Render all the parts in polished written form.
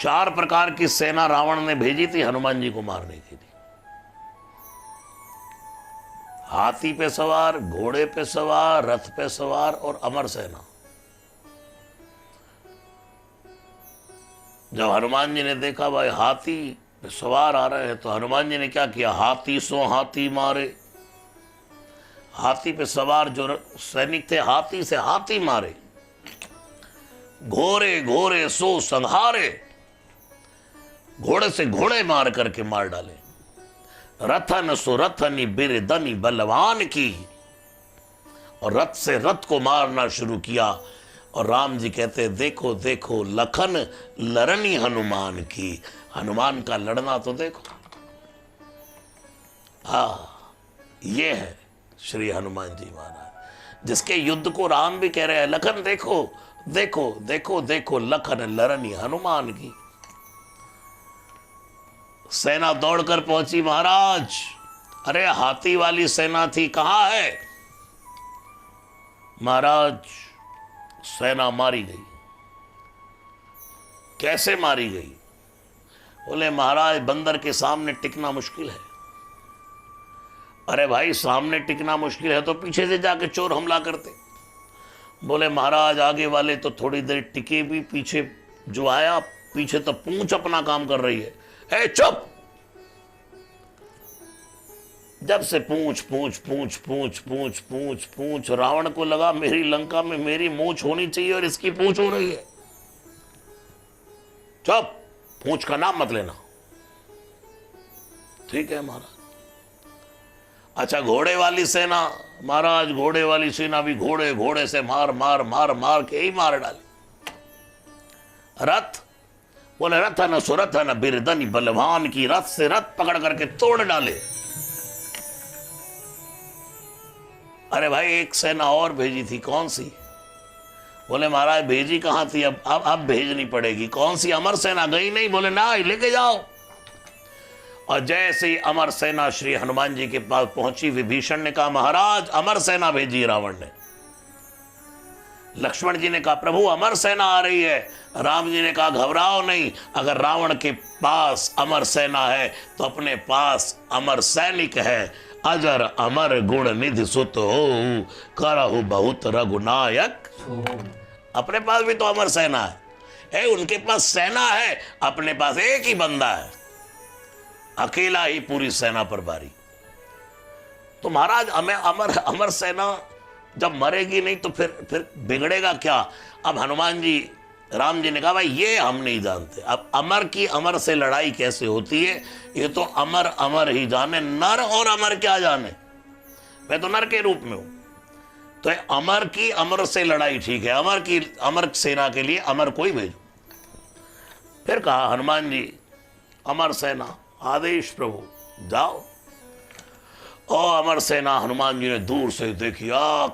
4 प्रकार की सेना रावण ने भेजी थी हनुमान जी को मारने के लिए। हाथी पे सवार, घोड़े पे सवार, रथ पे सवार और अमर सेना। जब हनुमान जी ने देखा भाई हाथी पे सवार आ रहे हैं, तो हनुमान जी ने क्या किया, हाथी सो हाथी मारे। हाथी पे सवार जो सैनिक थे हाथी से हाथी मारे। घोड़े घोड़े सो संहारे, घोड़े से घोड़े मार करके मार डाले। रथन सो रथनी बिरदनी बलवान की, और रथ से रथ को मारना शुरू किया। और राम जी कहते देखो देखो लखन लड़नी हनुमान की, हनुमान का लड़ना तो देखो। ये है श्री हनुमान जी महाराज, जिसके युद्ध को राम भी कह रहे हैं लखन देखो देखो देखो देखो लखन लड़नी हनुमान की। सेना दौड़कर पहुंची महाराज। अरे हाथी वाली सेना थी, कहां है महाराज? सेना मारी गई। कैसे मारी गई? बोले महाराज बंदर के सामने टिकना मुश्किल है। अरे भाई सामने टिकना मुश्किल है तो पीछे से जाके चोर हमला करते। बोले महाराज आगे वाले तो थोड़ी देर टिके भी, पीछे जो आया पीछे तो पूंछ अपना काम कर रही है। ए चुप! जब से पूंछ पूंछ पूंछ पूंछ पूंछ पूंछ पूंछ, रावण को लगा मेरी लंका में मेरी मूंछ होनी चाहिए और इसकी पूंछ हो रही है। चुप! पूंछ का नाम मत लेना। ठीक है महाराज। अच्छा घोड़े वाली सेना, महाराज घोड़े वाली सेना भी घोड़े घोड़े से मार मार मार मार के ही मार डाली। रथ, बोले रथन सुरथन बिरदनी बलवान की, रथ से रथ पकड़ करके तोड़ डाले। अरे भाई एक सेना और भेजी थी, कौन सी? बोले महाराज भेजी कहां थी, अब भेजनी पड़ेगी। कौन सी? अमर सेना गई नहीं। बोले ना लेके जाओ। और जैसे ही अमर सेना श्री हनुमान जी के पास पहुंची, विभीषण ने कहा महाराज अमर सेना भेजी रावण ने। लक्ष्मण जी ने कहा प्रभु अमर सेना आ रही है। राम जी ने कहा घबराओ नहीं, अगर रावण के पास अमर सेना है तो अपने पास अमर सैनिक है। अजर अमर गुण निधि सुत हो, करहु बहुत रघुनायक। अपने पास भी तो अमर सेना है, उनके पास सेना है, अपने पास एक ही बंदा है, अकेला ही पूरी सेना पर भारी। तो महाराज हमें अमर सेना जब मरेगी नहीं तो फिर बिगड़ेगा क्या? अब हनुमान जी, राम जी ने कहा भाई ये हम नहीं जानते। अब अमर की अमर से लड़ाई कैसे होती है ये तो अमर अमर ही जाने। नर और अमर क्या जाने, मैं तो नर के रूप में हूं। तो अमर की अमर से लड़ाई ठीक है, अमर सेना के लिए अमर कोई भेजो। फिर कहा हनुमान जी अमर सेना आदेश प्रभु जाओ। और अमर सेना हनुमान जी ने दूर से देखी,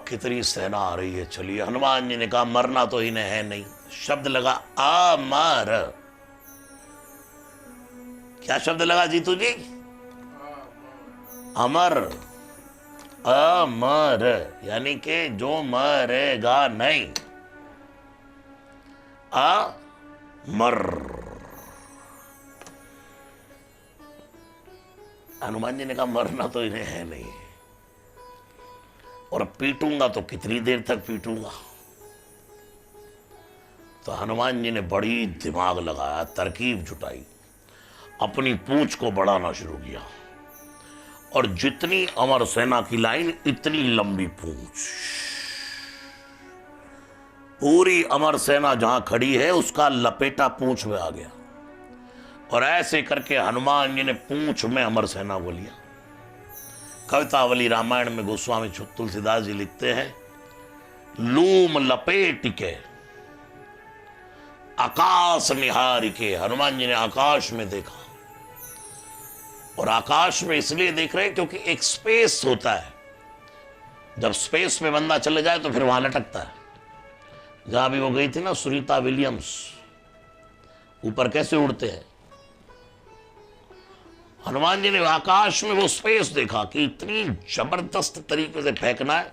कितनी सेना आ रही है, चलिए। हनुमान जी ने कहा मरना तो इन्हें है नहीं। शब्द लगा अमर। क्या शब्द लगा जीतू जी? अमर। अमर यानी कि जो मरेगा नहीं, अमर। हनुमान जी ने कहा मरना तो इन्हें है नहीं, और पीटूंगा तो कितनी देर तक पीटूंगा। तो हनुमान जी ने बड़ी दिमाग लगाया, तरकीब जुटाई, अपनी पूंछ को बढ़ाना शुरू किया। और जितनी अमर सेना की लाइन इतनी लंबी पूंछ। पूरी अमर सेना जहां खड़ी है उसका लपेटा पूंछ में आ गया। और ऐसे करके हनुमान जी ने पूंछ में अमर सेना को लिया। कवितावली रामायण में गोस्वामी तुलसीदास जी लिखते हैं, लूम लपेट के आकाश निहार के। हनुमान जी ने आकाश में देखा, और आकाश में इसलिए देख रहे क्योंकि एक स्पेस होता है, जब स्पेस में बंदा चले जाए तो फिर वहां लटकता है। जहां भी वो गई थी ना सुनीता विलियम्स, ऊपर कैसे उड़ते हैं। हनुमान जी ने आकाश में वो स्पेस देखा कि इतनी जबरदस्त तरीके से फेंकना है,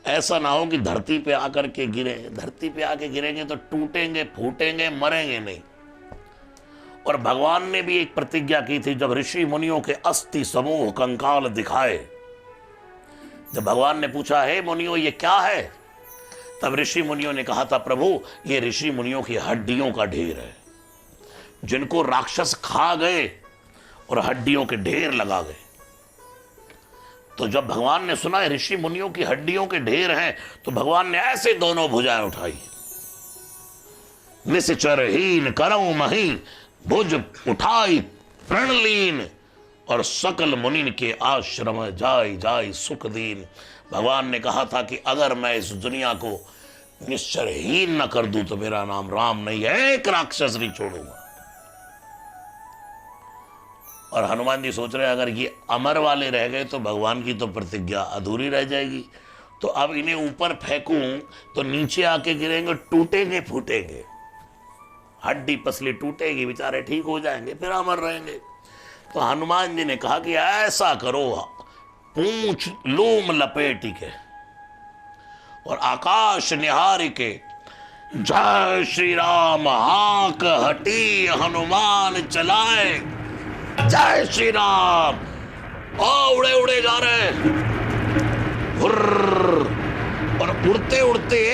ऐसा ना हो कि धरती पे आकर के गिरे। धरती पे आके गिरेंगे तो टूटेंगे फूटेंगे, मरेंगे नहीं। और भगवान ने भी एक प्रतिज्ञा की थी, जब ऋषि मुनियों के अस्थि समूह कंकाल दिखाए, जब भगवान ने पूछा, हे मुनियों ये क्या है, तब ऋषि मुनियों ने कहा था, प्रभु ये ऋषि मुनियों की हड्डियों का ढेर है, जिनको राक्षस खा गए और हड्डियों के ढेर लगा गए। तो जब भगवान ने सुना है ऋषि मुनियों की हड्डियों के ढेर हैं, तो भगवान ने ऐसे दोनों भुजाएं उठाई, निश्चरहीन करऊं मही भुज उठाई प्रणलीन, और सकल मुनिन के आश्रम जाय जाय सुख दीन। भगवान ने कहा था कि अगर मैं इस दुनिया को निश्चरहीन न कर दूं तो मेरा नाम राम नहीं है, एक राक्षस नहीं छोड़ूंगा। और हनुमान जी सोच रहे हैं अगर ये अमर वाले रह गए तो भगवान की तो प्रतिज्ञा अधूरी रह जाएगी, तो अब इन्हें ऊपर फेंकूं तो नीचे आके गिरेंगे, टूटेंगे फूटेंगे, हड्डी पसली टूटेगी, बेचारे ठीक हो जाएंगे, फिर अमर रहेंगे। तो हनुमान जी ने कहा कि ऐसा करो, पूंछ लूम लपेट के और आकाश निहार के, जय श्री राम हाक हटी हनुमान चलाए, जय श्री राम। उड़े उड़े जा रहे, और उड़ते उड़ते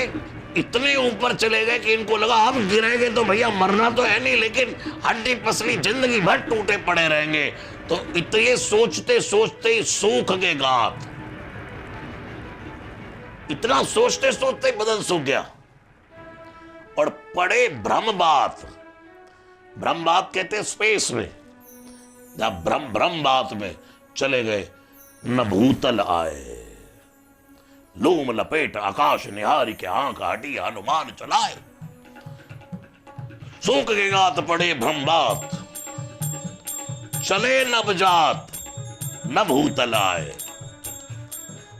इतने ऊपर चले गए कि इनको लगा अब गिरेंगे तो भैया मरना तो है नहीं, लेकिन हड्डी पसली जिंदगी भर टूटे पड़े रहेंगे। तो इतने सोचते सोचते ही सूख गए गांठ, इतना सोचते सोचते बदन सूख गया और पड़े ब्रह्मबात। ब्रह्मबात कहते हैं स्पेस में, जब ब्रह्मबात में चले गए, न भूतल आए, लूम लपेट आकाश निहारी के, आंख हटी हनुमान चलाए, सूख के गात पड़े ब्रह्मबात, चले नवजात न भूतल आए।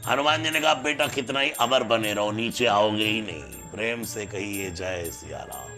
हनुमान जी ने कहा बेटा कितना ही अमर बने रहो, नीचे आओगे ही नहीं। प्रेम से कहिए जय सिया राम।